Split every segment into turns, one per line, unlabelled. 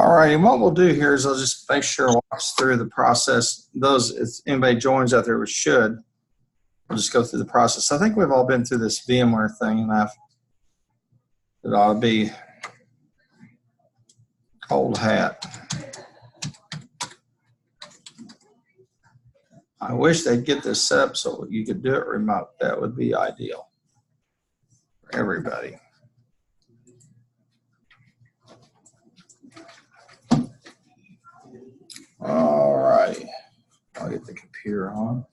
All right, and what we'll do here is I'll just make sure it walks through the process. Those, if anybody joins out there, we should. We'll just go through the process. I think we've all been through this VMware thing enough. It ought to be old hat. I wish they'd get this set up so you could do it remote. That would be ideal for everybody. All right, I'll get the computer on.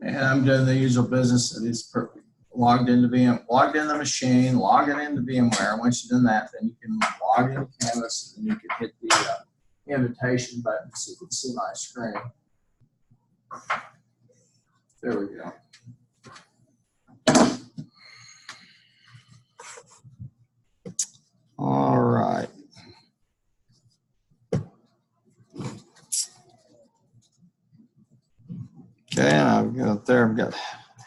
And I'm doing the usual business. It is logged into logged in the machine, logging into VMware. Once you've done that, then you can log into Canvas and you can hit the invitation button so you can see my screen. There we go. All right. Okay, and I've got there, I've got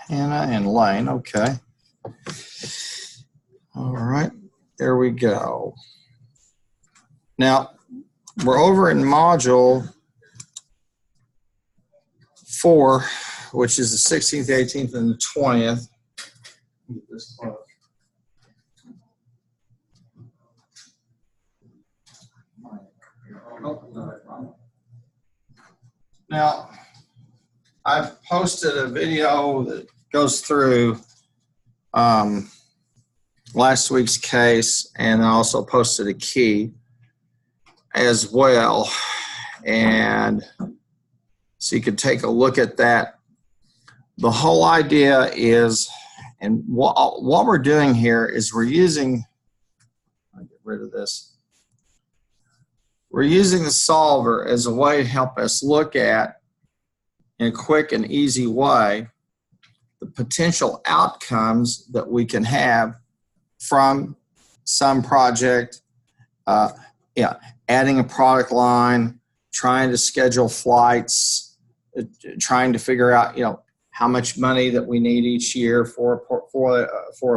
Hannah and Lane. Okay. All right, there we go. Now, we're over in module 4, which is the 16th, 18th, and the 20th. Get this close. Now, I've posted a video that goes through last week's case, and I also posted a key as well. And so you can take a look at that. The whole idea is, and what we're doing here is we're using, I'll get rid of this. We're using the solver as a way to help us look at, in a quick and easy way, the potential outcomes that we can have from some project, adding a product line, trying to schedule flights, trying to figure out, how much money that we need each year for a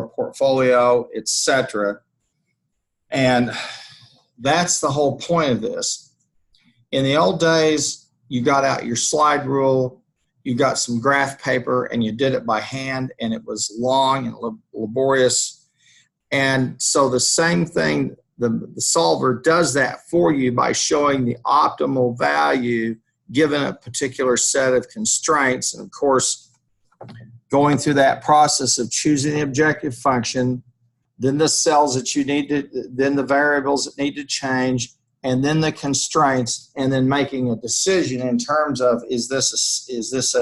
portfolio, etc. And that's the whole point of this. In the old days, you got out your slide rule, you got some graph paper, and you did it by hand, and it was long and laborious. And so the same thing, the solver does that for you by showing the optimal value given a particular set of constraints. And of course, going through that process of choosing the objective function, then the cells that you need to, then the variables that need to change, and then the constraints, and then making a decision in terms of, is this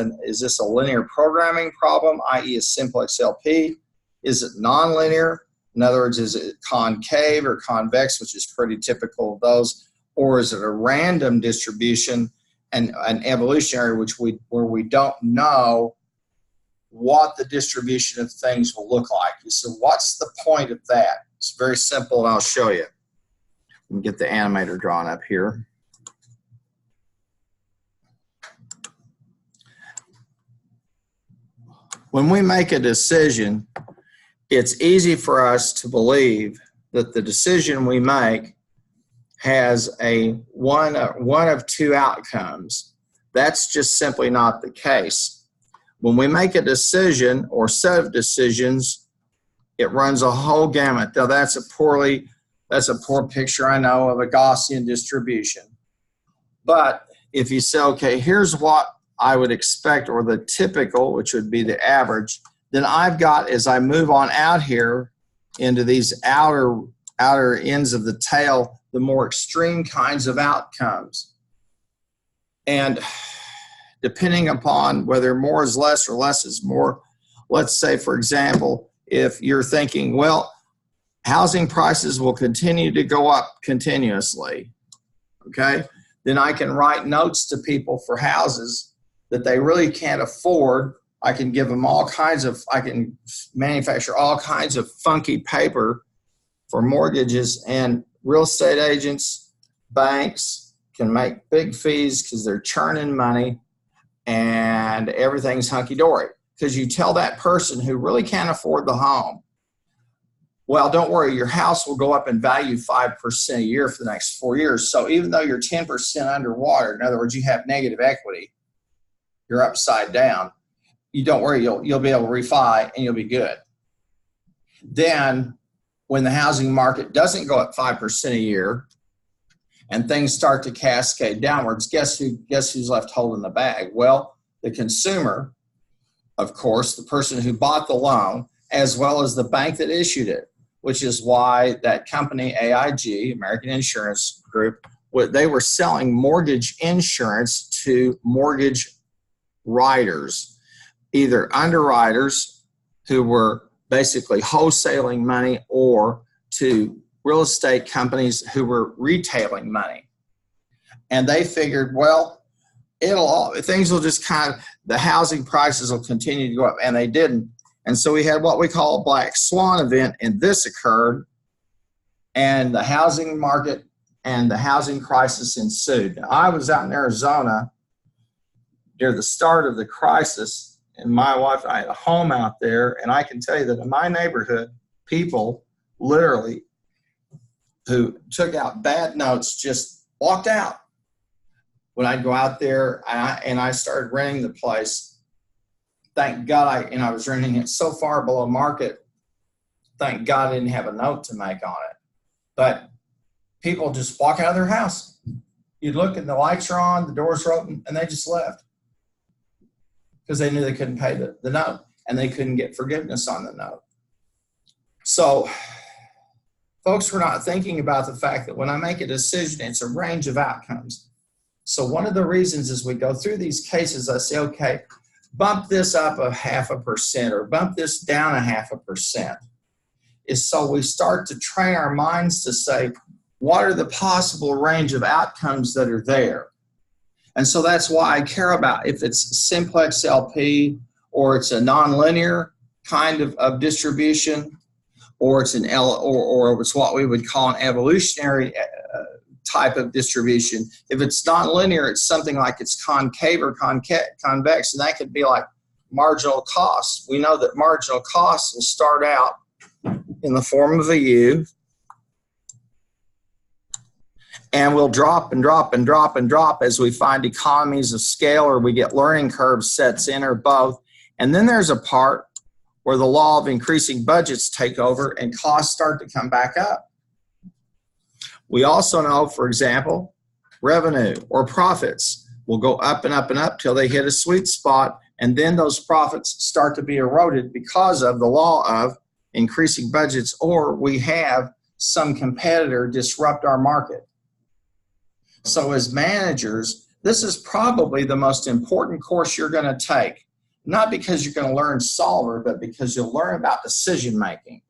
a linear programming problem, i.e. a simplex LP? Is it nonlinear? In other words, is it concave or convex, which is pretty typical of those, or is it a random distribution and an evolutionary, where we don't know what the distribution of things will look like? So what's the point of that? It's very simple, and I'll show you. Let me get the animator drawn up here. When we make a decision, it's easy for us to believe that the decision we make has one of two outcomes. That's just simply not the case. When we make a decision or set of decisions, it runs a whole gamut. Now that's a poor picture, I know, of a Gaussian distribution. But if you say, okay, here's what I would expect, or the typical, which would be the average, then I've got, as I move on out here into these outer ends of the tail, the more extreme kinds of outcomes. And depending upon whether more is less or less is more, let's say, for example, if you're thinking, well, housing prices will continue to go up continuously, okay? Then I can write notes to people for houses that they really can't afford. I can give them I can manufacture all kinds of funky paper for mortgages, and real estate agents, banks, can make big fees because they're churning money and everything's hunky-dory. Because you tell that person who really can't afford the home, well, don't worry, your house will go up in value 5% a year for the next 4 years. So even though you're 10% underwater, in other words, you have negative equity, you're upside down, you don't worry, you'll be able to refi and you'll be good. Then when the housing market doesn't go up 5% a year and things start to cascade downwards, guess who's left holding the bag? Well, the consumer, of course, the person who bought the loan, as well as the bank that issued it, which is why that company, AIG, American Insurance Group, they were selling mortgage insurance to mortgage writers, either underwriters who were basically wholesaling money or to real estate companies who were retailing money. And they figured, well, things will just the housing prices will continue to go up, and they didn't. And so we had what we call a black swan event, and this occurred, and the housing market and the housing crisis ensued. Now, I was out in Arizona near the start of the crisis, and my wife and I had a home out there, and I can tell you that in my neighborhood, people literally who took out bad notes just walked out. When I'd go out there and I started renting the place, thank God I was renting it so far below market. Thank God I didn't have a note to make on it. But people just walk out of their house. You'd look and the lights are on, the doors are open, and they just left because they knew they couldn't pay the note and they couldn't get forgiveness on the note. So folks were not thinking about the fact that when I make a decision, it's a range of outcomes. So one of the reasons as we go through these cases, I say, okay, bump this up 0.5% or bump this down 0.5%, is so we start to train our minds to say, what are the possible range of outcomes that are there? And so that's why I care about if it's simplex LP or it's a nonlinear kind of distribution, or it's an or it's what we would call an evolutionary type of distribution. If it's nonlinear, it's something like it's concave or convex, and that could be like marginal costs. We know that marginal costs will start out in the form of a U, and will drop and drop and drop and drop as we find economies of scale or we get learning curves sets in or both. And then there's a part where the law of increasing budgets take over and costs start to come back up. We also know, for example, revenue or profits will go up and up and up till they hit a sweet spot, and then those profits start to be eroded because of the law of increasing budgets, or we have some competitor disrupt our market. So as managers, this is probably the most important course you're going to take, not because you're going to learn solver, but because you'll learn about decision making.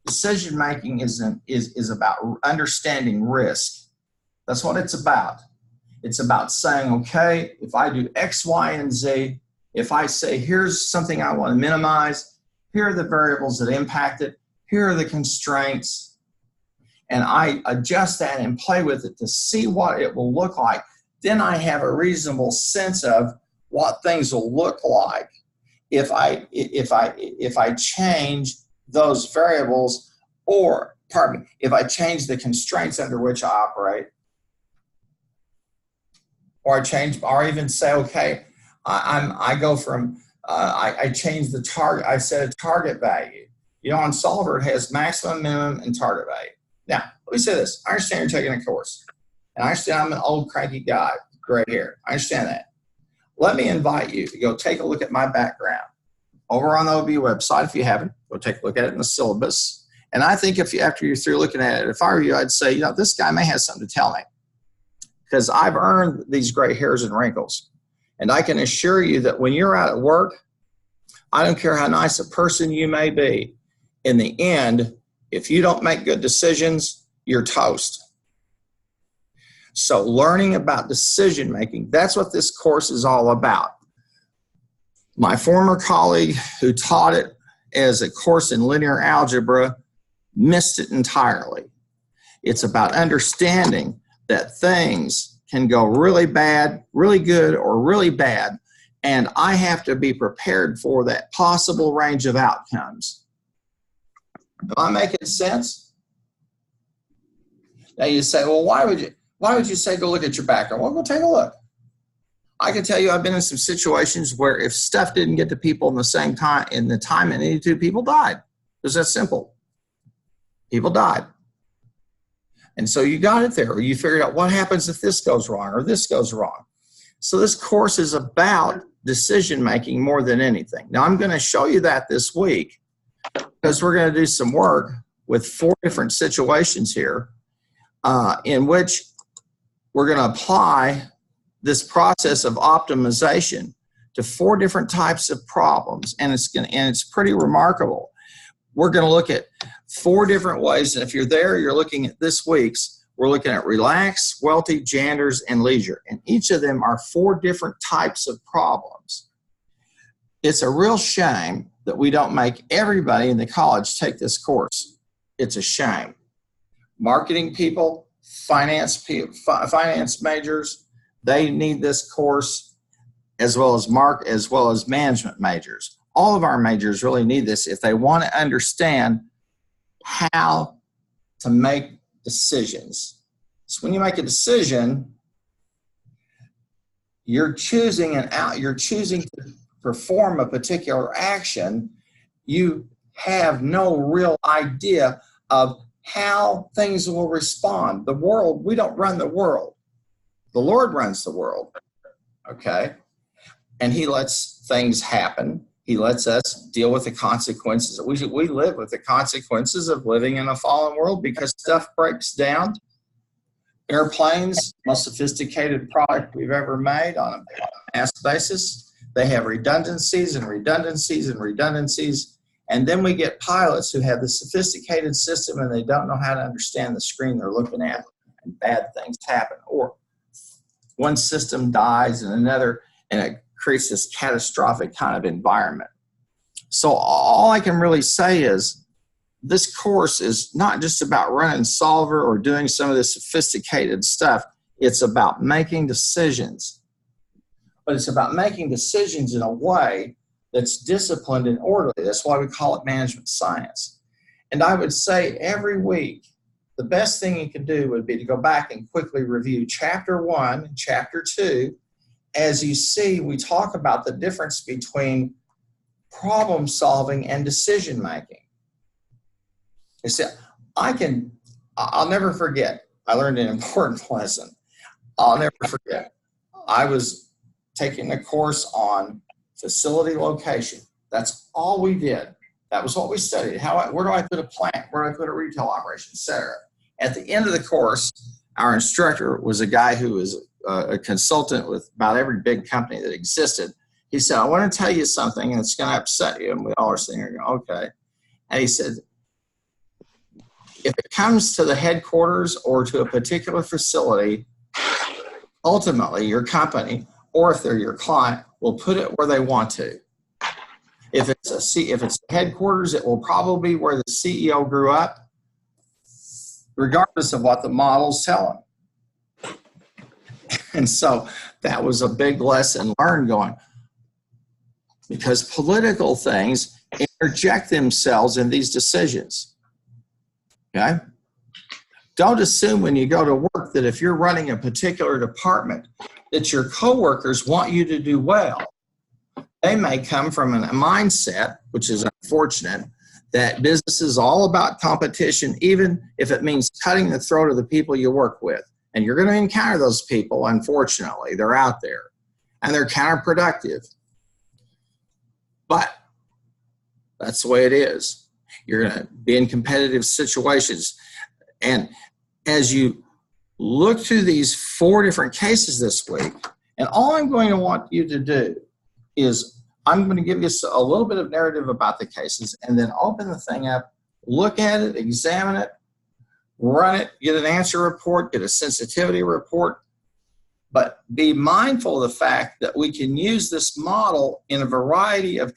Decision making is about understanding risk. That's what it's about. It's about saying, okay, if I do X, Y, and Z, if I say here's something I want to minimize, here are the variables that impact it, here are the constraints, and I adjust that and play with it to see what it will look like, then I have a reasonable sense of what things will look like if I change those variables, or pardon me, if I change the constraints under which I operate, or or even say, okay, I go from I change the target. I set a target value. You know, on Solver it has maximum, minimum, and target value. Now, let me say this: I understand you're taking a course, and I understand I'm an old cranky guy, gray hair. I understand that. Let me invite you to go take a look at my background over on the OB website. If you haven't, go take a look at it in the syllabus. And I think after you're through looking at it, if I were you, I'd say, you know, this guy may have something to tell me, because I've earned these gray hairs and wrinkles. And I can assure you that when you're out at work, I don't care how nice a person you may be, in the end, if you don't make good decisions, you're toast. So learning about decision making, that's what this course is all about. My former colleague who taught it as a course in linear algebra missed it entirely. It's about understanding that things can go really bad, really good, or really bad, and I have to be prepared for that possible range of outcomes. Am I making sense? Now you say, well, why would you say go look at your background? Well, go take a look. I can tell you I've been in some situations where if stuff didn't get to people in the same time, in the time it needed to, people died. It was that simple. People died. And so you got it there, or you figured out what happens if this goes wrong or this goes wrong. So this course is about decision making more than anything. Now I'm going to show you that this week because we're going to do some work with 4 different situations here in which we're going to apply this process of optimization to 4 different types of problems, and it's pretty remarkable. We're going to look at 4 different ways, and if you're there, you're looking at this week's. We're looking at relax, wealthy, genders, and leisure, and each of them are 4 different types of problems. It's a real shame that we don't make everybody in the college take this course. It's a shame. Marketing people, finance majors, they need this course, as well as management majors. All of our majors really need this if they want to understand how to make decisions. So when you make a decision, you're choosing to perform a particular action. You have no real idea of how things will respond. The world, we don't run the world. The Lord runs the world, okay? And he lets things happen. He lets us deal with the consequences. We live with the consequences of living in a fallen world because stuff breaks down. Airplanes, most sophisticated product we've ever made on a mass basis. They have redundancies and redundancies and redundancies. And then we get pilots who have the sophisticated system and they don't know how to understand the screen they're looking at, and bad things happen. Or one system dies and another, and it creates this catastrophic kind of environment. So all I can really say is this course is not just about running solver or doing some of this sophisticated stuff. It's about making decisions. But it's about making decisions in a way that's disciplined and orderly. That's why we call it management science. And I would say every week, the best thing you can do would be to go back and quickly review Chapter 1 and Chapter 2. As you see, we talk about the difference between problem solving and decision making. You see, I'll never forget, I learned an important lesson. I'll never forget. I was taking a course on facility location. That's all we did. That was what we studied. Where do I put a plant? Where do I put a retail operation, et cetera. At the end of the course, our instructor was a guy who was a consultant with about every big company that existed. He said, I want to tell you something, and it's going to upset you. And we all are sitting here going, okay. And he said, if it comes to the headquarters or to a particular facility, ultimately your company, or if they're your client, will put it where they want to. If it's headquarters, it will probably be where the CEO grew up, regardless of what the models tell him. And so that was a big lesson learned going, because political things interject themselves in these decisions. Okay? Don't assume when you go to work that if you're running a particular department that your coworkers want you to do well. They may come from a mindset, which is unfortunate, that business is all about competition, even if it means cutting the throat of the people you work with. And you're going to encounter those people, unfortunately. They're out there, and they're counterproductive. But that's the way it is. You're going to be in competitive situations. And as you look through these 4 different cases this week, and all I'm going to want you to do is I'm going to give you a little bit of narrative about the cases and then open the thing up, look at it, examine it, run it, get an answer report, get a sensitivity report, but be mindful of the fact that we can use this model in a variety of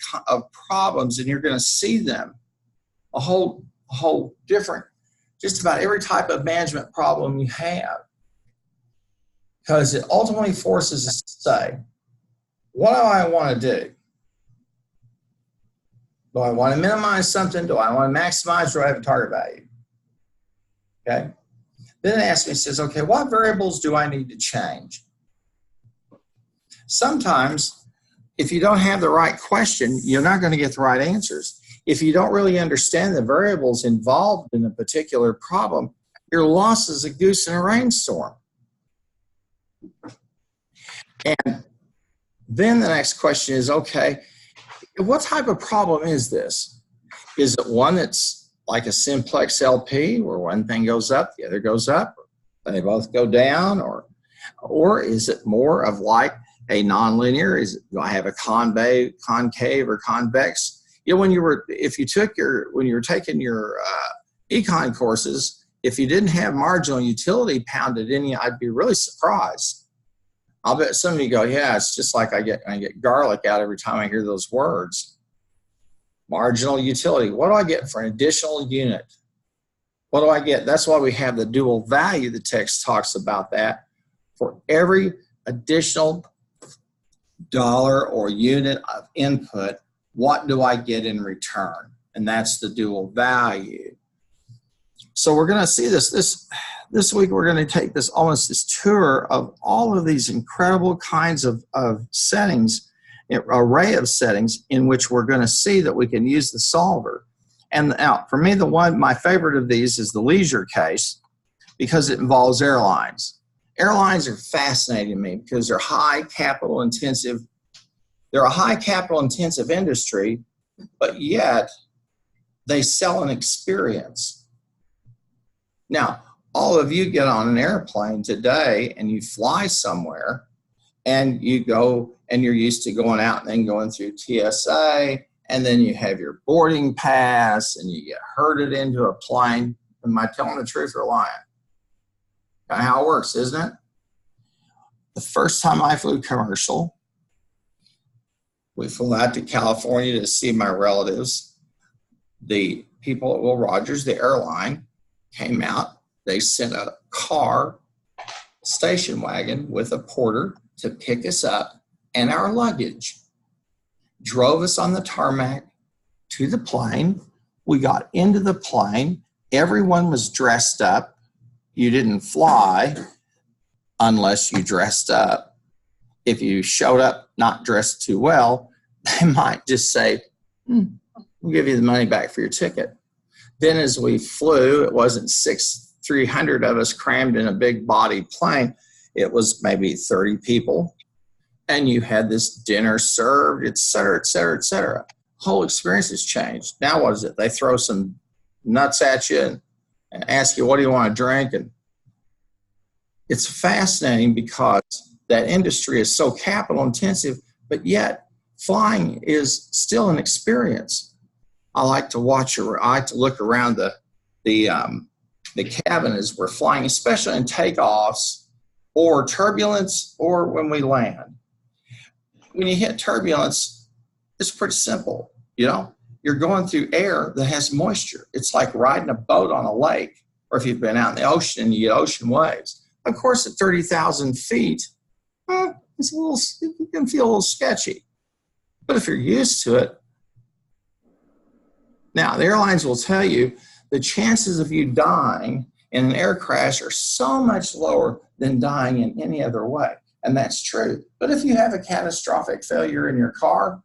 problems, and you're going to see them, a whole different, just about every type of management problem you have. because it ultimately forces us to say, what do I want to do? Do I want to minimize something? Do I want to maximize? Do I have a target value? Okay. Then it asks me, it says, okay, what variables do I need to change? Sometimes, if you don't have the right question, you're not going to get the right answers. If you don't really understand the variables involved in a particular problem, you're lost as a goose in a rainstorm. And then the next question is, okay, what type of problem is this? Is it one that's like a simplex LP where one thing goes up, the other goes up, they both go down, or is it more of like a nonlinear? Is it, do I have a concave or convex? You know, when you were taking your econ courses, if you didn't have marginal utility pounded in you, I'd be really surprised. I'll bet some of you go, yeah, it's just like I get garlic out every time I hear those words. Marginal utility. What do I get for an additional unit? What do I get? That's why we have the dual value. The text talks about that. For every additional dollar or unit of input, what do I get in return? And that's the dual value. So we're going to see this week. We're going to take this tour of all of these incredible kinds of settings, an array of settings in which we're going to see that we can use the solver. And now, for me, my favorite of these is the leisure case because it involves airlines. Airlines are fascinating to me because they're high capital intensive. They're a high capital intensive industry, but yet they sell an experience. Now, all of you get on an airplane today and you fly somewhere and you go and you're used to going out and then going through TSA, and then you have your boarding pass and you get herded into a plane. Am I telling the truth or lying? Kind of how it works, isn't it? The first time I flew commercial, we flew out to California to see my relatives. The people at Will Rogers, the airline, came out. They sent a car, station wagon with a porter to pick us up and our luggage. Drove us on the tarmac to the plane. We got into the plane. Everyone was dressed up. You didn't fly unless you dressed up. If you showed up not dressed too well, they might just say, we'll give you the money back for your ticket. Then as we flew, it wasn't 300 of us crammed in a big body plane. It was maybe 30 people. And you had this dinner served, et cetera, et cetera, et cetera. Whole experience has changed. Now what is it? They throw some nuts at you and ask you, what do you want to drink? And it's fascinating because that industry is so capital intensive, but yet flying is still an experience. I like to look around the cabin as we're flying, especially in takeoffs or turbulence or when we land. When you hit turbulence, it's pretty simple. You know, you're going through air that has moisture. It's like riding a boat on a lake, or if you've been out in the ocean and you get ocean waves. Of course, at 30,000 feet, it can feel a little sketchy. But if you're used to it, now, the airlines will tell you the chances of you dying in an air crash are so much lower than dying in any other way. And that's true. But if you have a catastrophic failure in your car,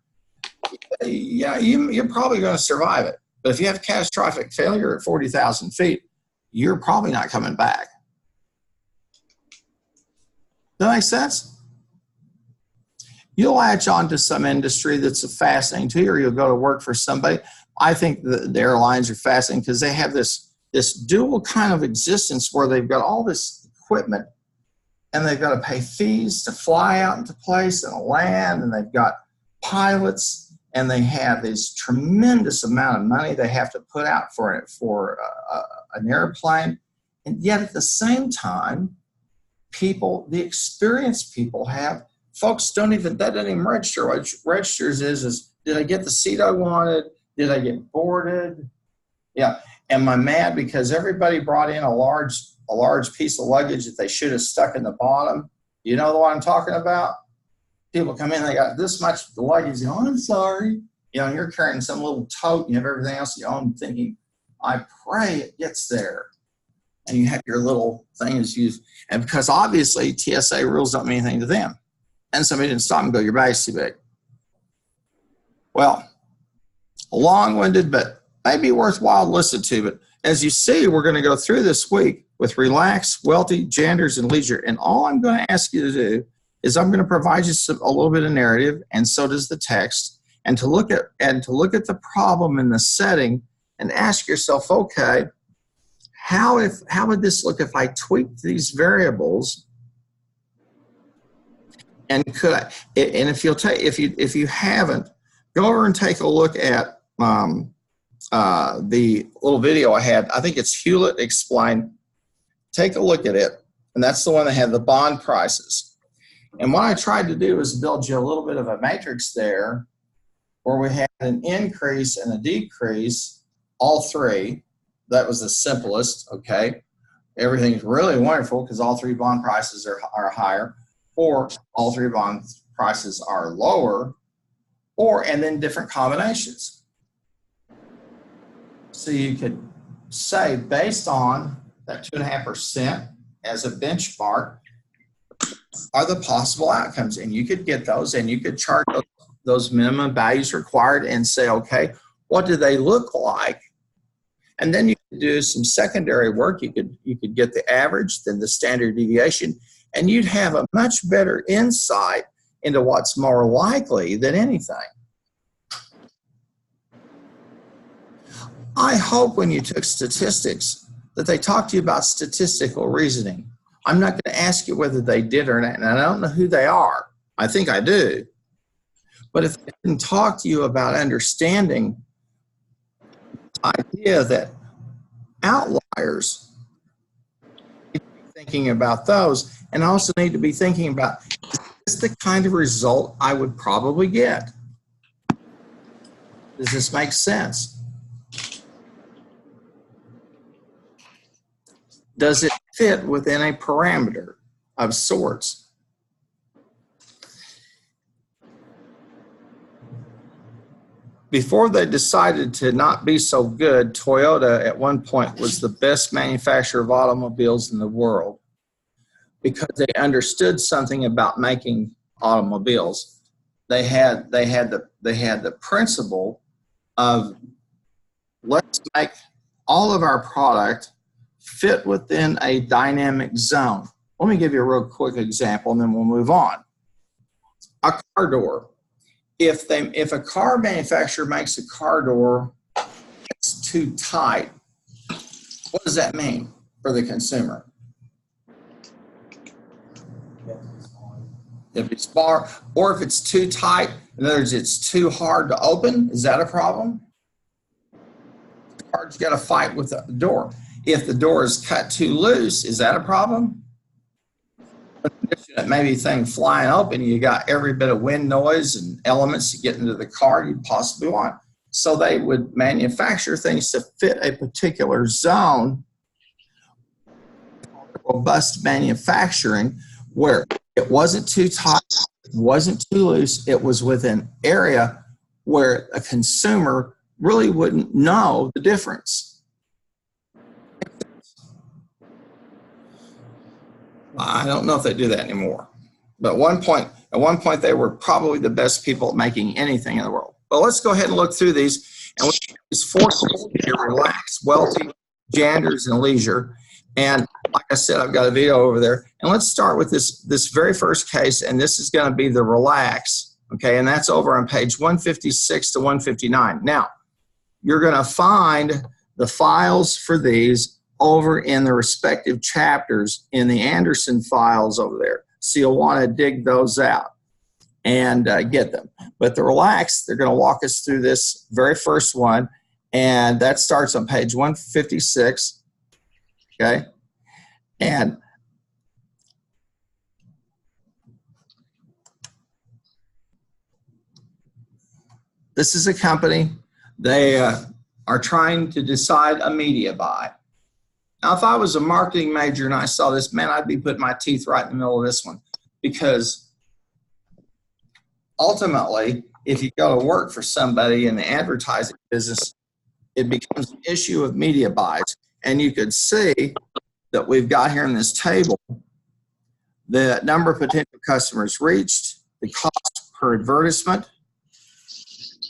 yeah, you're probably going to survive it. But if you have catastrophic failure at 40,000 feet, you're probably not coming back. Does that make sense? You'll latch on to some industry that's fascinating to you, or you'll go to work for somebody. I think the airlines are fascinating because they have this dual kind of existence where they've got all this equipment and they've got to pay fees to fly out into place and land, and they've got pilots, and they have this tremendous amount of money they have to put out for an airplane. And yet at the same time, the experienced people have, folks that doesn't even register. What registers is did I get the seat I wanted? Did I get boarded? Yeah. Am I mad because everybody brought in a large piece of luggage that they should have stuck in the bottom? You know the one I'm talking about? People come in, they got this much luggage. You go, oh, I'm sorry. You know, and you're carrying some little tote and you have everything else you own, thinking, I pray it gets there. And you have your little thing is used. And because obviously TSA rules don't mean anything to them. And somebody didn't stop and go, your bag's too big. Well, long-winded, but maybe worthwhile to listen to. But as you see, we're going to go through this week with relax, wealthy, genders, and leisure. And all I'm going to ask you to do is I'm going to provide you a little bit of narrative, and so does the text, and to look at the problem in the setting and ask yourself, okay, how would this look if I tweaked these variables? And could I, and if you haven't, go over and take a look at the little video I had. I think it's Hewlett Explained. Take a look at it, and that's the one that had the bond prices. And what I tried to do is build you a little bit of a matrix there where we had an increase and a decrease, all three. That was the simplest, okay? Everything's really wonderful because all three bond prices are higher, or all three bond prices are lower, and then different combinations. So you could say, based on that 2.5% as a benchmark, are the possible outcomes. And you could get those, and you could chart those minimum values required and say, okay, what do they look like? And then you could do some secondary work. You could get the average, then the standard deviation, and you'd have a much better insight into what's more likely than anything. I hope when you took statistics that they talked to you about statistical reasoning. I'm not going to ask you whether they did or not, and I don't know who they are. I think I do. But if they didn't talk to you about understanding the idea that outliers, you need to be thinking about those, and also need to be thinking about, is this the kind of result I would probably get? Does this make sense? Does it fit within a parameter of sorts? Before they decided to not be so good, Toyota at one point was the best manufacturer of automobiles in the world because they understood something about making automobiles. They had the principle of, let's make all of our product fit within a dynamic zone. Let me give you a real quick example and then we'll move on. A car door. If a car manufacturer makes a car door that's too tight, what does that mean for the consumer? If it's bar, or if it's too tight, in other words, it's too hard to open, is that a problem? The car's got to fight with the door. If the door is cut too loose, is that a problem? Maybe thing flying open, you got every bit of wind noise and elements to get into the car you'd possibly want. So they would manufacture things to fit a particular zone, robust manufacturing, where it wasn't too tight, it wasn't too loose, it was within an area where a consumer really wouldn't know the difference. I don't know if they do that anymore. But at one point, they were probably the best people at making anything in the world. But let's go ahead and look through these. And we have these four here: relax, wealthy, genders, and leisure. And like I said, I've got a video over there. And let's start with this very first case, and this is going to be the relax. Okay, and that's over on page 156 to 159. Now, you're going to find the files for these over in the respective chapters in the Anderson files over there. So you'll want to dig those out and get them. But the relax, they're going to walk us through this very first one, and that starts on page 156, okay? And this is a company, they are trying to decide a media buy. Now, if I was a marketing major and I saw this, man, I'd be putting my teeth right in the middle of this one. because ultimately, if you go to work for somebody in the advertising business, it becomes an issue of media buys. And you could see that we've got here in this table the number of potential customers reached, the cost per advertisement,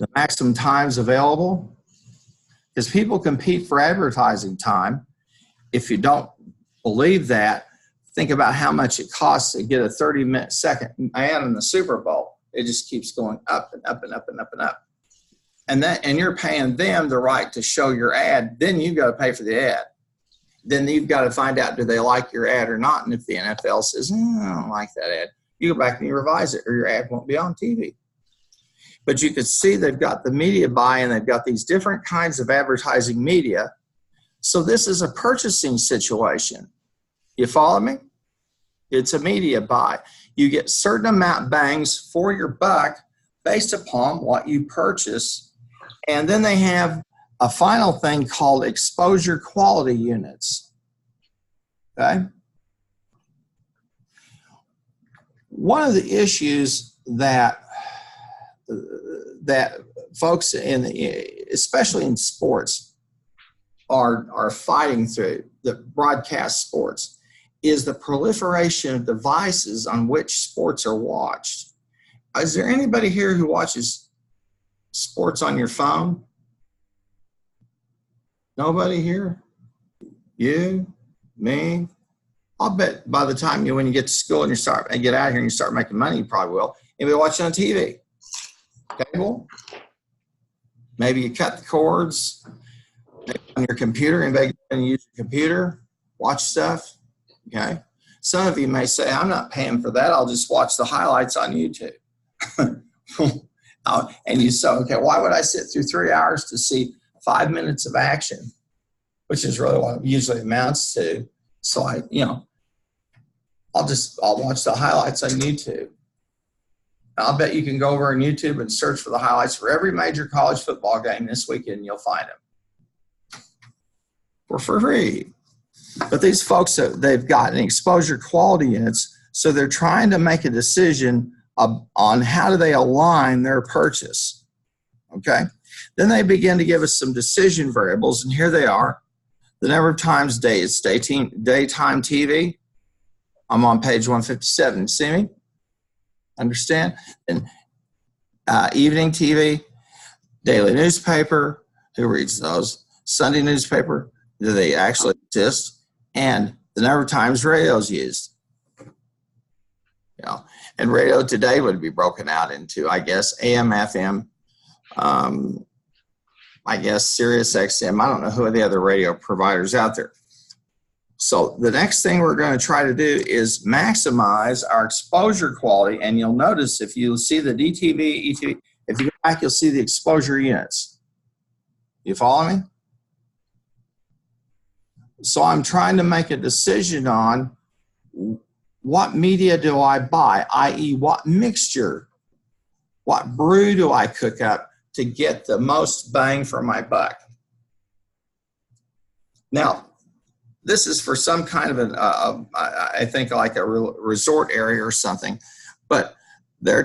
the maximum times available, because people compete for advertising time. If you don't believe that, think about how much it costs to get a 30-second ad in the Super Bowl. It just keeps going up and up and up and up and up. And you're paying them the right to show your ad. Then you've got to pay for the ad. Then you've got to find out, do they like your ad or not? And if the NFL says, I don't like that ad, you go back and you revise it, or your ad won't be on TV. But you could see they've got the media buy, and they've got these different kinds of advertising media. So this is a purchasing situation. You follow me? It's a media buy. You get certain amount bangs for your buck based upon what you purchase. And then they have a final thing called exposure quality units. Okay? One of the issues that folks especially in sports are fighting through, the broadcast sports, is the proliferation of devices on which sports are watched. Is there anybody here who watches sports on your phone? Nobody here? You? Me? I'll bet by the time when you get to school and get out of here and you start making money, you probably will. Anybody watching on TV? Cable? Maybe you cut the cords. Maybe on your computer. Anybody going to use your computer? Watch stuff? Okay. Some of you may say, I'm not paying for that. I'll just watch the highlights on YouTube. And you say, okay, why would I sit through 3 hours to see 5 minutes of action, which is really what it usually amounts to? So I'll watch the highlights on YouTube. I'll bet you can go over on YouTube and search for the highlights for every major college football game this weekend, and you'll find them for free. But these folks, they've got an exposure quality units, so they're trying to make a decision on how do they align their purchase. Okay? Then they begin to give us some decision variables, and here they are. The number of times daytime TV. I'm on page 157. See me? Understand? And evening TV, daily newspaper. Who reads those? Sunday newspaper. Do they actually exist? And the number of times radio is used. And radio today would be broken out into, I guess, AM, FM, I guess Sirius XM. I don't know who are the other radio providers out there. So the next thing we're going to try to do is maximize our exposure quality. And you'll notice if you see the DTV, ETV, if you go back, you'll see the exposure units. You follow me? So I'm trying to make a decision on what media do I buy, i.e. what mixture, what brew do I cook up to get the most bang for my buck. Now, this is for some kind of I think like a resort area or something, but they're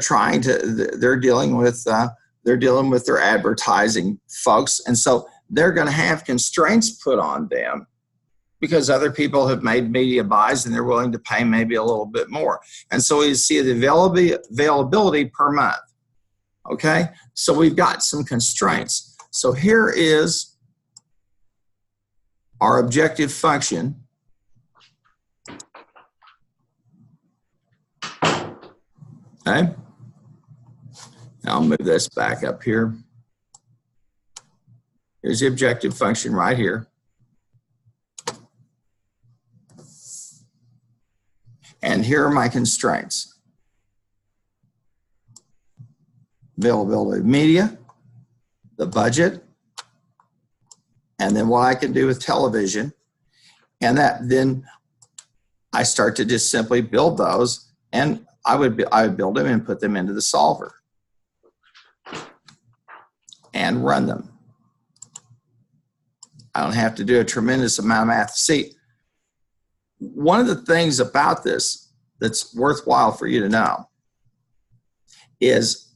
dealing with their advertising folks, and so they're going to have constraints put on them because other people have made media buys and they're willing to pay maybe a little bit more. And so you see the availability per month. Okay, so we've got some constraints. So here is our objective function. Okay, I'll move this back up here. Here's the objective function right here. And here are my constraints. Availability of media, the budget, and then what I can do with television. And then I start to just simply build those, and I would build them and put them into the solver and run them. I don't have to do a tremendous amount of math. See, one of the things about this that's worthwhile for you to know is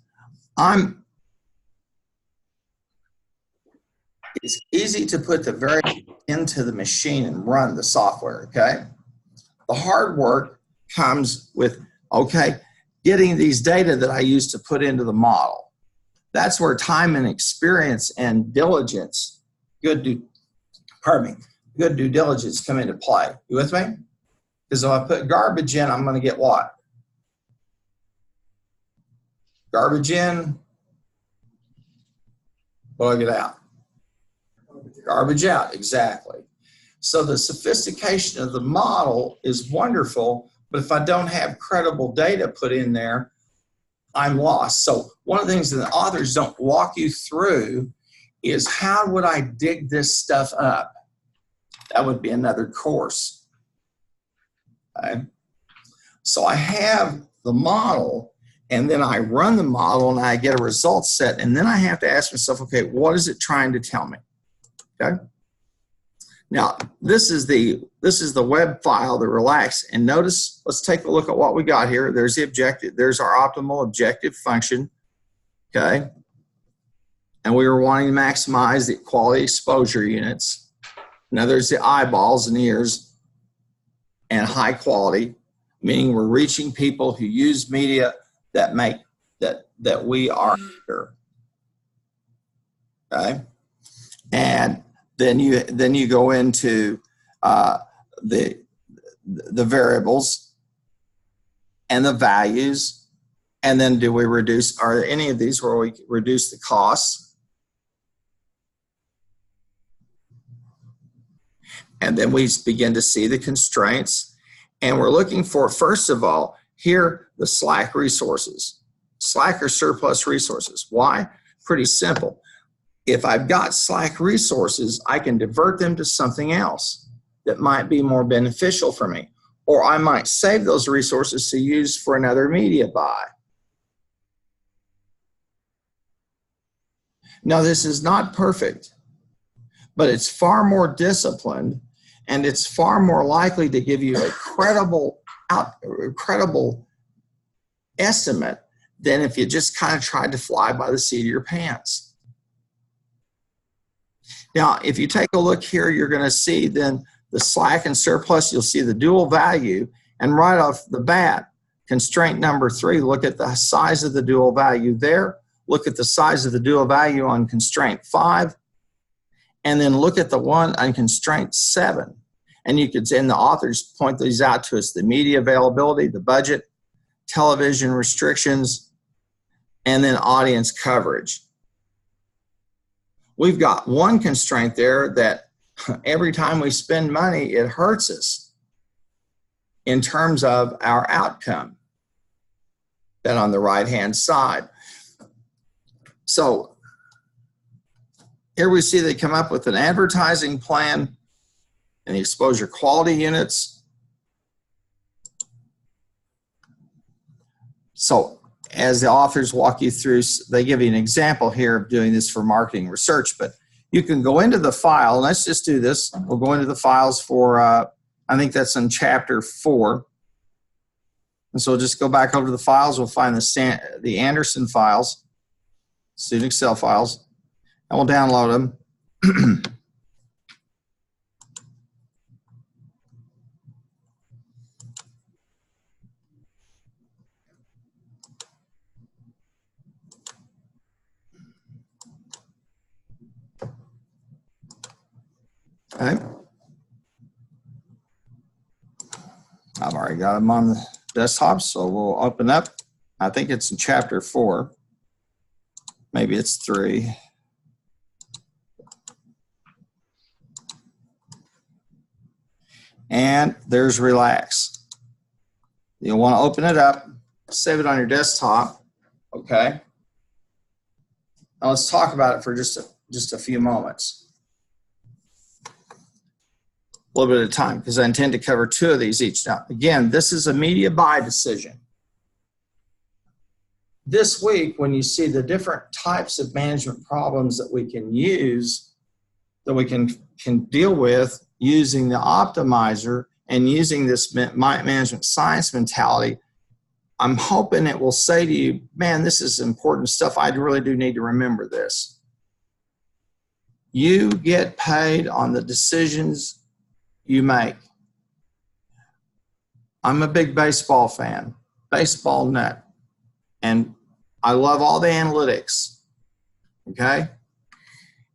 it's easy to put the variable into the machine and run the software, okay? The hard work comes with, okay, getting these data that I use to put into the model. That's where time and experience and diligence, good due diligence come into play. You with me? Because if I put garbage in, I'm going to get what? Garbage in, what do I get out? Garbage out, exactly. So the sophistication of the model is wonderful, but if I don't have credible data put in there, I'm lost. So one of the things that the authors don't walk you through is how would I dig this stuff up? That would be another course. Okay. So I have the model, and then I run the model and I get a result set, and then I have to ask myself, okay, what is it trying to tell me? Okay. Now, this is the web file, the relax, and notice, let's take a look at what we got here. There's the objective, there's our optimal objective function, okay? And we were wanting to maximize the quality exposure units. Now there's the eyeballs and ears and high quality, meaning we're reaching people who use media that make, that we are after, okay? And then you go into the variables and the values, and then do we reduce, are there any of these where we reduce the costs? And then we begin to see the constraints, and we're looking for, first of all, here the slack resources, slack or surplus resources. Why? Pretty simple. If I've got slack resources, I can divert them to something else that might be more beneficial for me. Or I might save those resources to use for another media buy. Now, this is not perfect, but it's far more disciplined, and it's far more likely to give you a credible estimate than if you just kind of tried to fly by the seat of your pants. Now, if you take a look here, you're going to see then the slack and surplus, you'll see the dual value, and right off the bat, constraint number 3, look at the size of the dual value there, look at the size of the dual value on constraint 5, and then look at the one on constraint 7. And you could, and the authors point these out to us, the media availability, the budget, television restrictions, and then audience coverage. We've got one constraint there that every time we spend money, it hurts us in terms of our outcome. Then on the right-hand side. So here we see they come up with an advertising plan and the exposure quality units. So as the authors walk you through, they give you an example here of doing this for marketing research, but you can go into the file. Let's just do this. We'll go into the files for, I think that's in chapter 4. And so we'll just go back over to the files. We'll find the Anderson files, student Excel files, and we'll download them. Okay. I've already got them on the desktop, so we'll open up. I think it's in chapter 4. Maybe it's 3. And there's relax. You'll want to open it up, save it on your desktop, okay? Now let's talk about it for just a few moments. A little bit of time, because I intend to cover 2 of these each. Now, again, this is a media buy decision. This week, when you see the different types of management problems that we can use, that we can deal with using the optimizer and using this management science mentality, I'm hoping it will say to you, man, this is important stuff. I really do need to remember this. You get paid on the decisions you make. I'm a big baseball fan, baseball nut, and I love all the analytics, okay?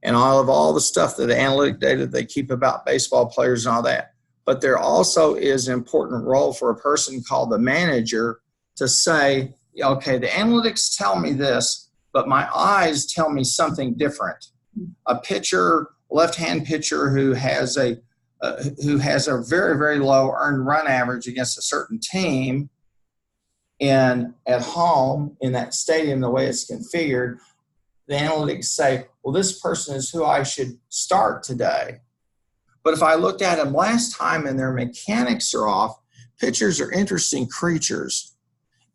And I love all the stuff, that the analytic data they keep about baseball players and all that. But there also is an important role for a person called the manager to say, okay, the analytics tell me this, but my eyes tell me something different. A pitcher, left-hand pitcher who has a very, very low earned run average against a certain team, and at home in that stadium, the way it's configured, the analytics say, well, this person is who I should start today. But if I looked at them last time and their mechanics are off, pitchers are interesting creatures.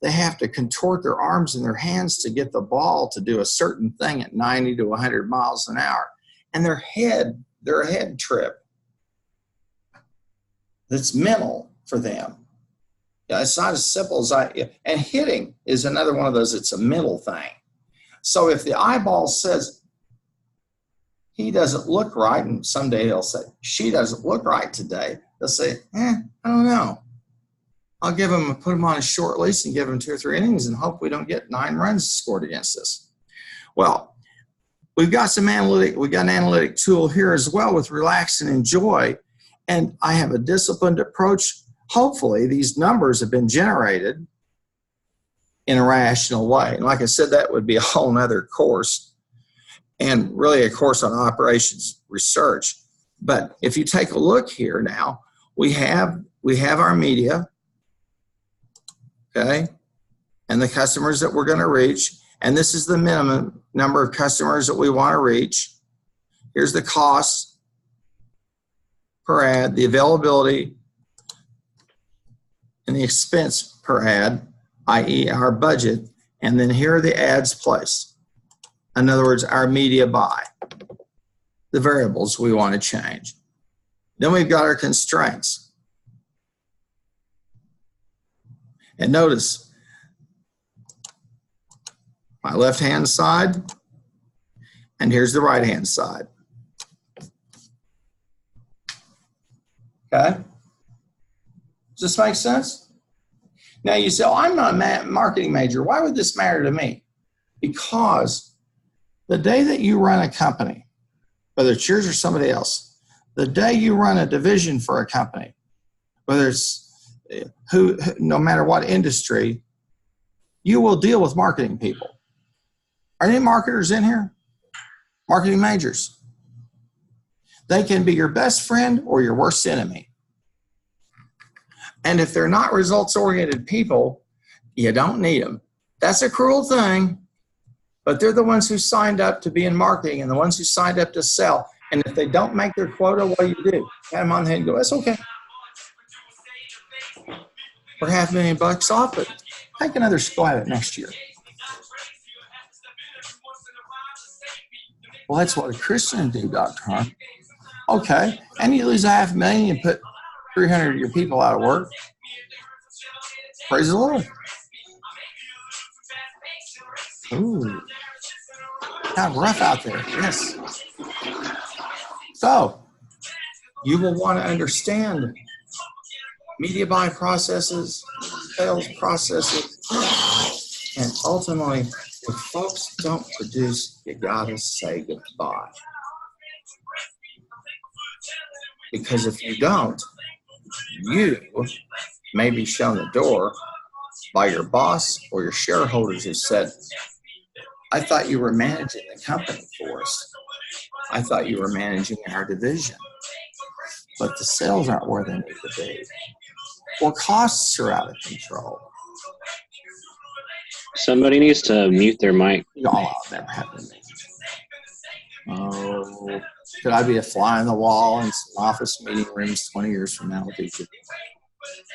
They have to contort their arms and their hands to get the ball to do a certain thing at 90 to 100 miles an hour. And they're a head trip that's mental for them. It's not as simple as and hitting is another one of those, it's a mental thing. So if the eyeball says, he doesn't look right, and someday they'll say, she doesn't look right today, they'll say, I don't know. I'll put him on a short leash and give him 2 or 3 innings and hope we don't get 9 runs scored against us. Well, we've got an analytic tool here as well with relax and enjoy. And I have a disciplined approach. Hopefully these numbers have been generated in a rational way. And like I said, that would be a whole nother course, and really a course on operations research. But if you take a look here now, we have our media, okay, and the customers that we're going to reach. And this is the minimum number of customers that we want to reach. Here's the cost per ad, the availability, and the expense per ad, i.e. our budget. And then here are the ads placed. In other words, our media buy, the variables we want to change. Then we've got our constraints. And notice my left-hand side, and here's the right-hand side. Okay? Does this make sense? Now you say, oh, I'm not a marketing major. Why would this matter to me? Because the day that you run a company, whether it's yours or somebody else, the day you run a division for a company, whether it's no matter what industry, you will deal with marketing people. Are any marketers in here? Marketing majors. They can be your best friend or your worst enemy. And if they're not results-oriented people, you don't need them. That's a cruel thing, but they're the ones who signed up to be in marketing and the ones who signed up to sell. And if they don't make their quota, what do? Pat them on the head and go, that's okay. We're $500,000 off, but take another go at it next year. Well, that's what a Christian do, Dr. Harm. Okay, and you lose $500,000 and put 300 of your people out of work. Praise the Lord. Ooh, kind of rough out there. Yes. So you will want to understand media buying processes, sales processes, and ultimately, if folks don't produce, you gotta say goodbye. Because if you don't, you may be shown the door by your boss or your shareholders who said, I thought you were managing the company for us. I thought you were managing our division. But the sales aren't where they need to be. Or costs are out of control.
Somebody needs to mute their mic.
Oh, I'll never happen to me. Oh, could I be a fly on the wall in some office meeting rooms 20 years from now with each of you?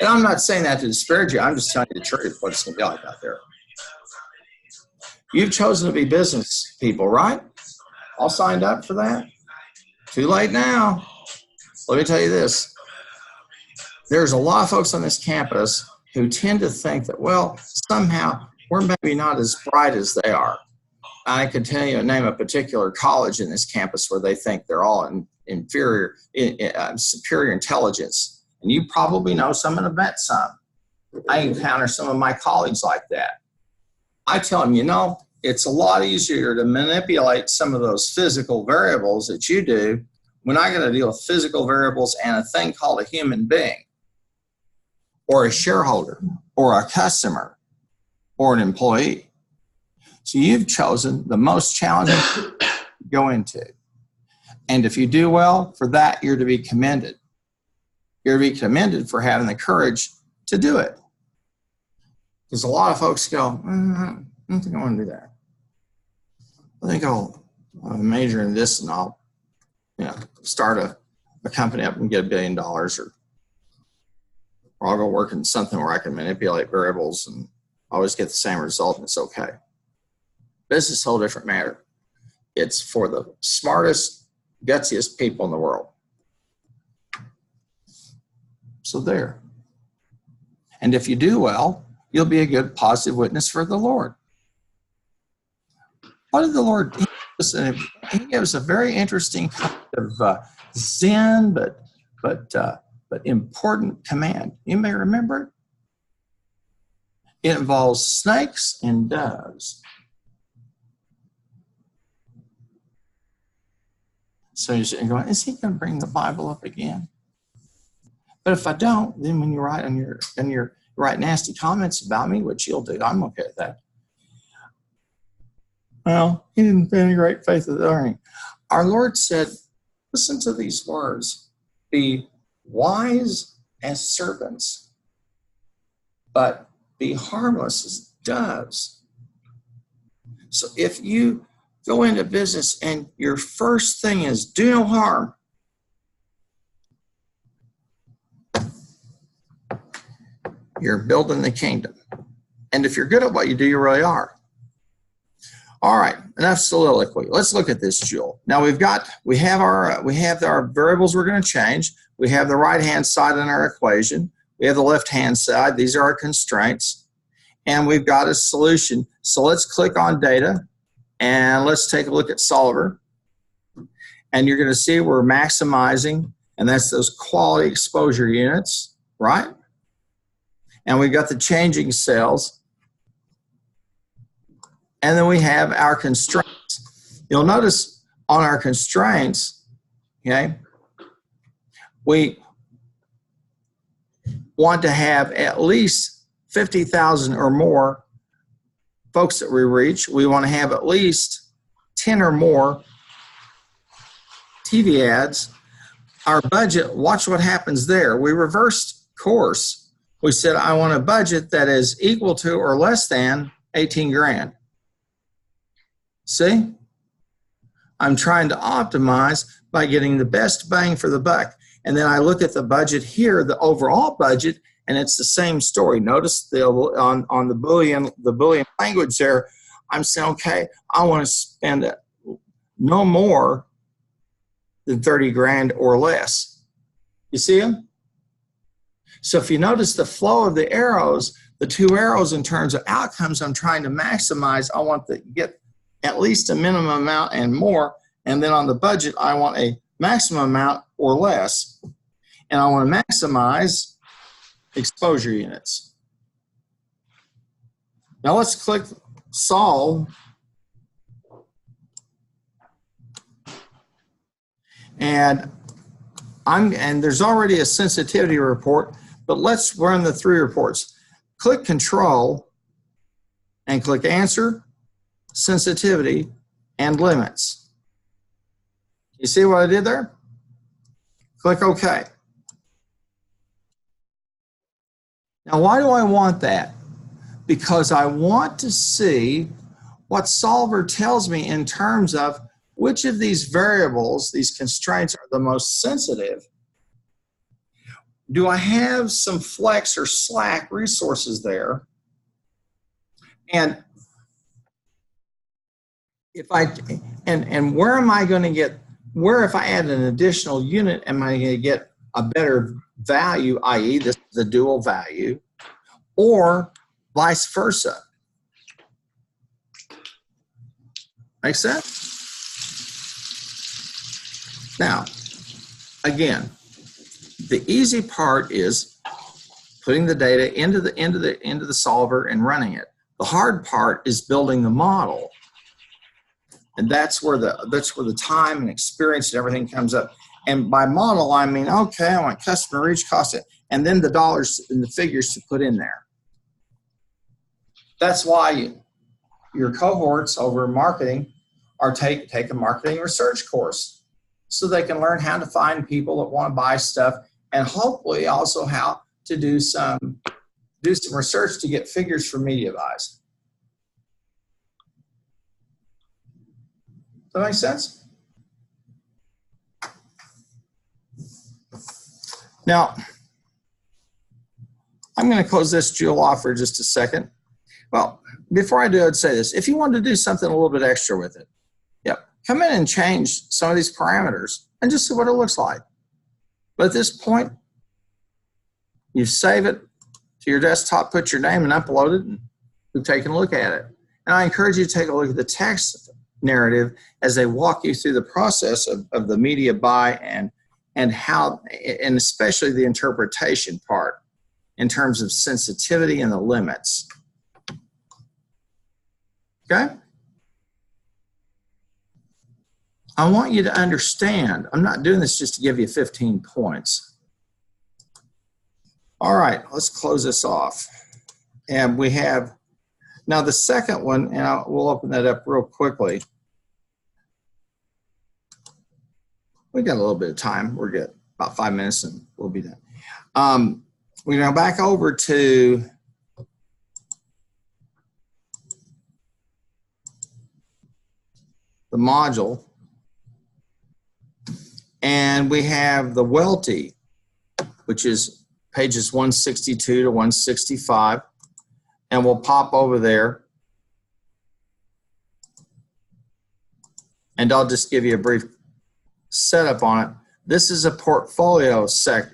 And I'm not saying that to disparage you. I'm just telling you the truth, what it's going to be like out there. You've chosen to be business people, right? All signed up for that? Too late now. Let me tell you this. there's a lot of folks on this campus who tend to think that, well, somehow we're maybe not as bright as they are. I could tell you, name a particular college in this campus where they think they're all superior intelligence. And you probably know some and have met some. I encounter some of my colleagues like that. I tell them, you know, it's a lot easier to manipulate some of those physical variables that you do when I got to deal with physical variables and a thing called a human being, or a shareholder, or a customer, or an employee. So you've chosen the most challenging to go into. And if you do well for that, you're to be commended. You're to be commended for having the courage to do it. Because a lot of folks go, I don't think I want to do that. I think I'll major in this and I'll, start a company up and get $1 billion, or I'll go work in something where I can manipulate variables and always get the same result and it's okay. Business is a whole different matter. It's for the smartest, gutsiest people in the world. So there. And if you do well, you'll be a good positive witness for the Lord. What did the Lord do? He gave us a very interesting kind of Zen, but important command. You may remember it. It involves snakes and doves. So you're going, is he going to bring the Bible up again? But if I don't, then when you write write nasty comments about me, which you'll do, I'm okay with that. Well, he didn't have any great faith of learning. Our Lord said, listen to these words, be wise as serpents, but be harmless as doves. So if you go into business and your first thing is do no harm, you're building the kingdom. And if you're good at what you do, you really are. All right, enough soliloquy. Let's look at this, Jewel. Now we have our variables we're going to change. We have the right-hand side in our equation. We have the left-hand side. These are our constraints. And we've got a solution. So let's click on data and let's take a look at Solver. And you're going to see we're maximizing, and that's those quality exposure units, right? And we've got the changing cells. And then we have our constraints. You'll notice on our constraints, okay, we want to have at least 50,000 or more folks that we reach. We want to have at least 10 or more TV ads. Our budget, watch what happens there. We reversed course. We said, I want a budget that is equal to or less than 18 grand. See? I'm trying to optimize by getting the best bang for the buck. And then I look at the budget here, the overall budget, and it's the same story. Notice on the Boolean language there, I'm saying, okay, I want to spend no more than 30 grand or less. You see them? So if you notice the flow of the arrows, the two arrows in terms of outcomes I'm trying to maximize, I want to get at least a minimum amount and more. And then on the budget, I want a maximum amount or less. And I want to maximize exposure units. Now let's click solve. And there's already a sensitivity report, but let's run the 3 reports. Click control and click answer, sensitivity, and limits. You see what I did there? Click OK. Now, why do I want that? Because I want to see what Solver tells me in terms of which of these variables, these constraints, are the most sensitive. Do I have some flex or slack resources there? And where am I going to get, where if I add an additional unit, am I going to get a better value, i.e. this is the dual value, or vice versa. Make sense? Now, again, the easy part is putting the data into the solver and running it. The hard part is building the model, and that's where the time and experience and everything comes up. And by model, I mean, okay, I want customer reach, cost, and then the dollars and the figures to put in there. That's why your cohorts over in marketing are take a marketing research course, so they can learn how to find people that want to buy stuff, and hopefully also how to do some research to get figures for media buys. Does that make sense? Now, I'm going to close this jewel off for just a second. Well, before I do, I'd say this. If you want to do something a little bit extra with it, come in and change some of these parameters and just see what it looks like. But at this point, you save it to your desktop, put your name and upload it, and we've taken a look at it. And I encourage you to take a look at the text narrative as they walk you through the process of the media buy and how, and especially the interpretation part in terms of sensitivity and the limits. Okay? I want you to understand, I'm not doing this just to give you 15 points. All right, let's close this off. And we have, now the second one, and we'll open that up real quickly. We got a little bit of time. We're good, about 5 minutes and we'll be done. We're going to go back over to the module. And we have the Welty, which is pages 162 to 165. And we'll pop over there. And I'll just give you a brief setup on it. This is a portfolio selection,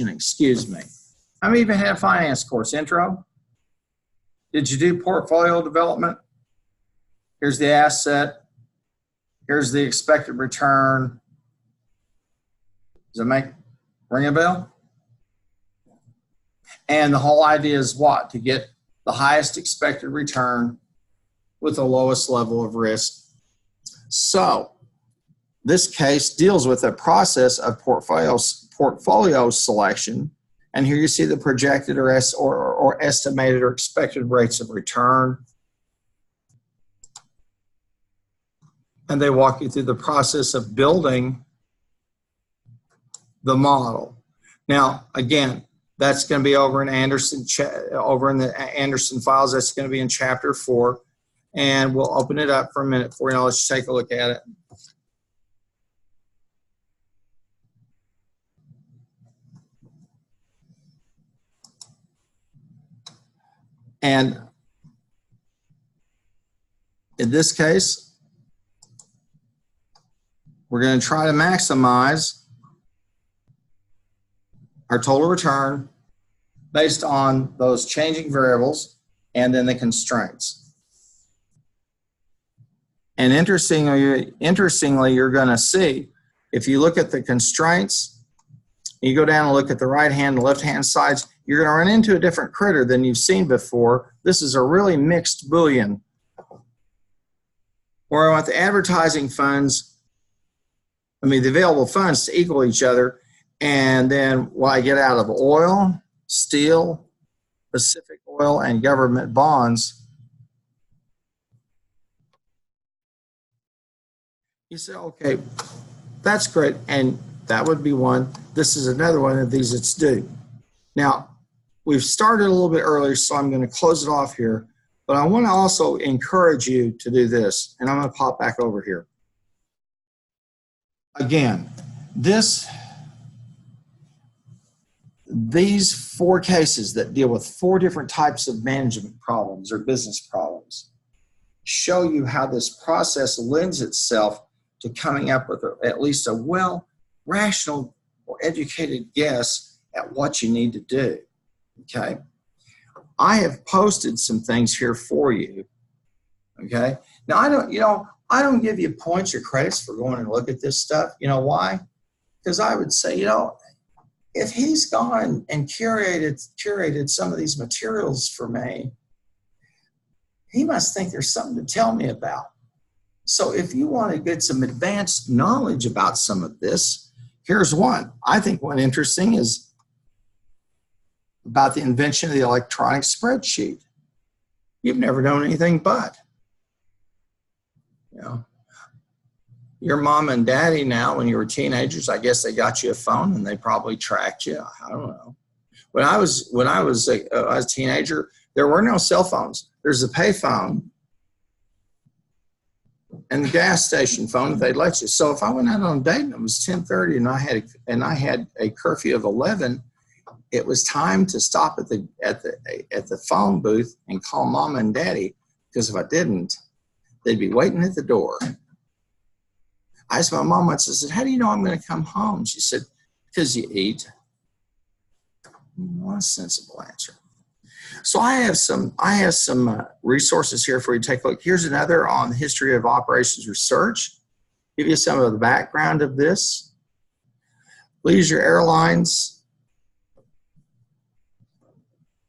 excuse me. How many even had a finance course? Intro? Did you do portfolio development? Here's the asset. Here's the expected return. Does it ring a bell? And the whole idea is what? To get the highest expected return with the lowest level of risk. So this case deals with a process of portfolio selection. And here you see the projected or estimated or expected rates of return. And they walk you through the process of building the model. Now, again, that's going to be over in the Anderson files. That's going to be in chapter 4, and we'll open it up for a minute for you. Now let's take a look at it. And in this case, we're going to try to maximize our total return based on those changing variables and then the constraints. And interestingly, you're going to see, if you look at the constraints, you go down and look at the right-hand and left-hand sides, you're going to run into a different critter than you've seen before. This is a really mixed Boolean, where I want the advertising funds, the available funds to equal each other, and then what I get out of oil, steel, Pacific Oil, and government bonds. You say, okay, that's great, and that would be one. This is another one of these that's due. Now, we've started a little bit earlier, so I'm going to close it off here, but I want to also encourage you to do this, and I'm going to pop back over here. Again, these 4 cases that deal with 4 different types of management problems or business problems show you how this process lends itself to coming up with at least a rational or educated guess at what you need to do. Okay. I have posted some things here for you. Okay. Now I don't give you points or credits for going and look at this stuff. You know why? Because I would say, if he's gone and curated some of these materials for me, he must think there's something to tell me about. So if you want to get some advanced knowledge about some of this, here's one. I think one interesting is about the invention of the electronic spreadsheet. You've never known anything but. Your mom and daddy now, when you were teenagers, I guess they got you a phone and they probably tracked you. I don't know. When I was a teenager, there were no cell phones. There's a pay phone and the gas station phone if they'd let you. So if I went out on a date and it was 10:30 and I had a curfew of 11, it was time to stop at the phone booth and call mom and daddy, because if I didn't, they'd be waiting at the door. I asked my mom once, I said, how do you know I'm going to come home? She said, because you eat. What a sensible answer. So I have some resources here for you to take a look. Here's another on the history of operations research. Give you some of the background of this. Leisure Airlines.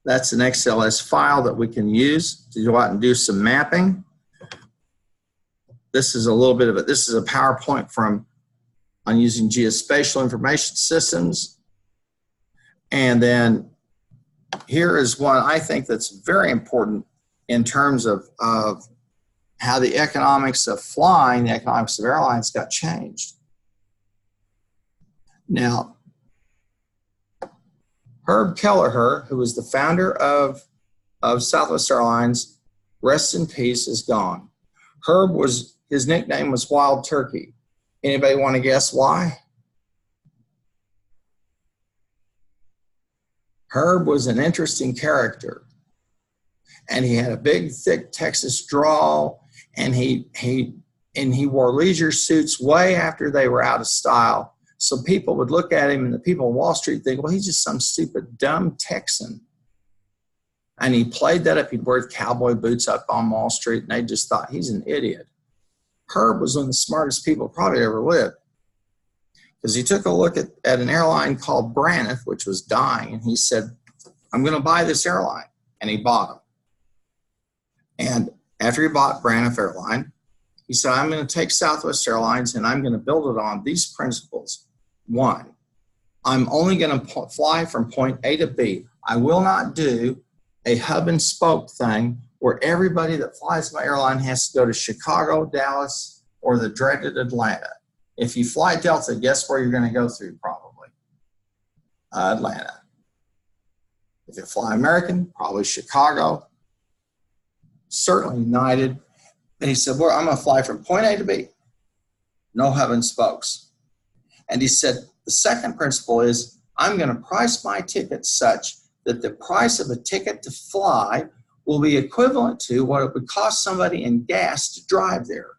That's an XLS file that we can use to go out and do some mapping. This is a little bit of it. This is a PowerPoint on using geospatial information systems. And then here is one I think that's very important in terms of how the economics of flying, the economics of airlines got changed. Now, Herb Kelleher, who was the founder of Southwest Airlines, rest in peace, is gone. His nickname was Wild Turkey. Anybody want to guess why? Herb was an interesting character, and he had a big, thick Texas drawl, and he wore leisure suits way after they were out of style. So people would look at him, and the people on Wall Street think, well, he's just some stupid, dumb Texan. And he played that up. He'd wear cowboy boots up on Wall Street, and they just thought he's an idiot. Herb was one of the smartest people probably ever lived, because he took a look at an airline called Braniff, which was dying, and he said, I'm going to buy this airline. And he bought them. And after he bought Braniff Airline, he said, I'm going to take Southwest Airlines and I'm going to build it on these principles. One, I'm only going to fly from point A to B. I will not do a hub and spoke thing where everybody that flies my airline has to go to Chicago, Dallas, or the dreaded Atlanta. If you fly Delta, guess where you're going to go through probably? Atlanta. If you fly American, probably Chicago, certainly United. And he said, well, I'm going to fly from point A to B. No hub and spokes. And he said, the second principle is I'm going to price my tickets such that the price of a ticket to fly will be equivalent to what it would cost somebody in gas to drive there.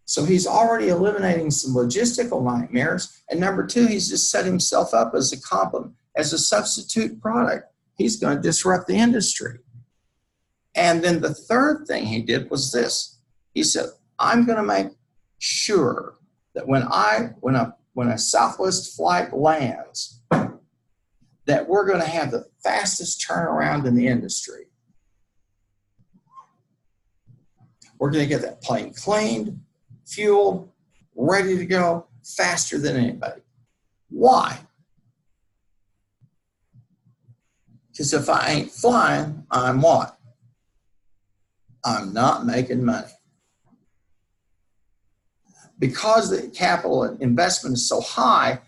So he's already eliminating some logistical nightmares. And number two, he's just set himself up as a substitute product. He's going to disrupt the industry. And then the third thing he did was this. He said, I'm going to make sure that when a Southwest flight lands, that we're going to have the fastest turnaround in the industry. We're going to get that plane cleaned, fueled, ready to go faster than anybody. Why? Because if I ain't flying, I'm what? I'm not making money. Because the capital investment is so high,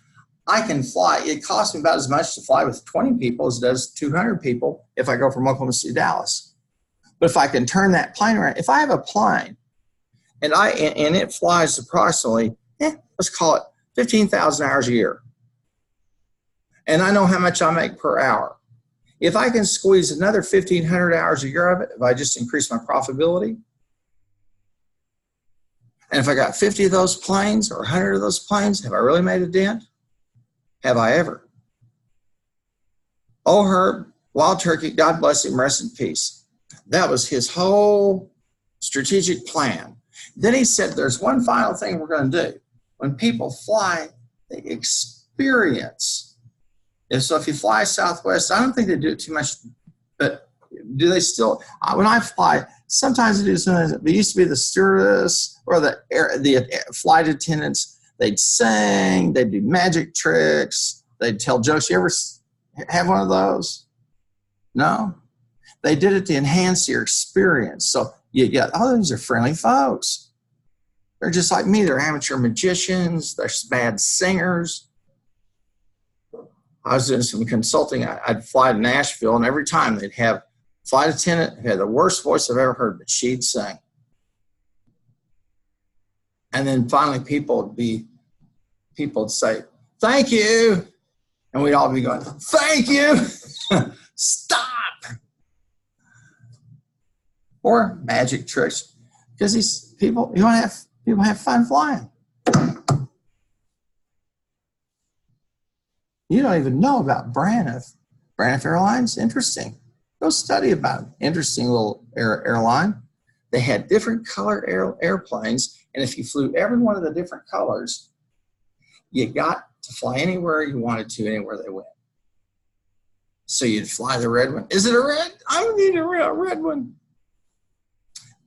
I can fly. It costs me about as much to fly with 20 people as it does 200 people if I go from Oklahoma City to Dallas. But if I can turn that plane around, if I have a plane and it flies approximately, let's call it 15,000 hours a year, and I know how much I make per hour. If I can squeeze another 1,500 hours a year of it, if I just increase my profitability, And if I got 50 of those planes or 100 of those planes, have I really made a dent? Have I ever? Oh, Herb, Wild Turkey, God bless him, rest in peace. That was his whole strategic plan. Then he said, there's one final thing we're going to do. When people fly, they experience. So if you fly Southwest, I don't think they do it too much, but do they still? When I fly, sometimes they do something. There used to be the stewardess or the flight attendants. They'd sing, they'd do magic tricks, they'd tell jokes. You ever have one of those? No? They did it to enhance your experience. So you get, oh, these are friendly folks. They're just like me. They're amateur magicians. They're bad singers. I was doing some consulting. I'd fly to Nashville, and every time they'd have a flight attendant who had the worst voice I've ever heard, but she'd sing. And then finally people would say, thank you. And we'd all be going, thank you. Stop. Or magic tricks. Because these people, you want to have fun flying. You don't even know about Braniff. Braniff Airlines, interesting. Go study about it. Interesting little airline. They had different color airplanes, and if you flew every one of the different colors, you got to fly anywhere you wanted to, anywhere they went. So you'd fly the red one. Is it a red? I need a red one.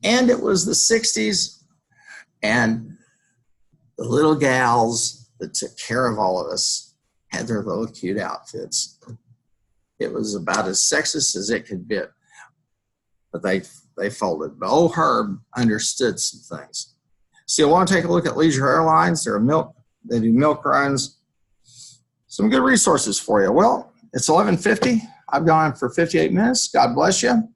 And it was the 60s, and the little gals that took care of all of us had their little cute outfits. It was about as sexist as it could be, but they folded. But old Herb understood some things. So you'll want to take a look at Leisure Airlines. They do milk runs. Some good resources for you. Well, it's 11:50. I've gone for 58 minutes. God bless you.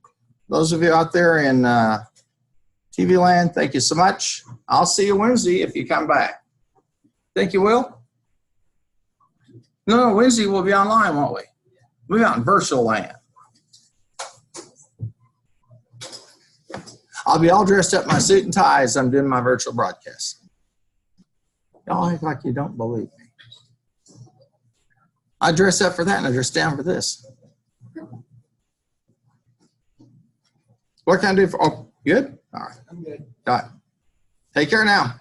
Those of you out there in TV land, thank you so much. I'll see you Wednesday if you come back. Think you will? No, Wednesday we'll be online, won't we? We'll be out in virtual land. I'll be all dressed up in my suit and tie as I'm doing my virtual broadcast. Y'all act like you don't believe me. I dress up for that and I dress down for this. What can I do for, oh, good? All right.
I'm good.
All right. Take care now.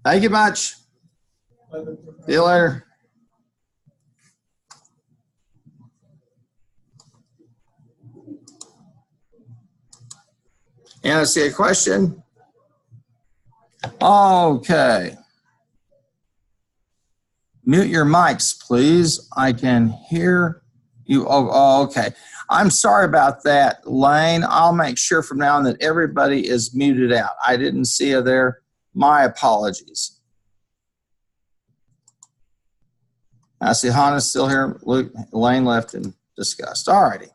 Thank you much. See you later. And I see a question. Okay. Mute your mics, please. I can hear you. Oh, okay. I'm sorry about that, Lane. I'll make sure from now on that everybody is muted out. I didn't see you there. My apologies. I see Hannah's still here. Luke, Lane left and discussed. All righty.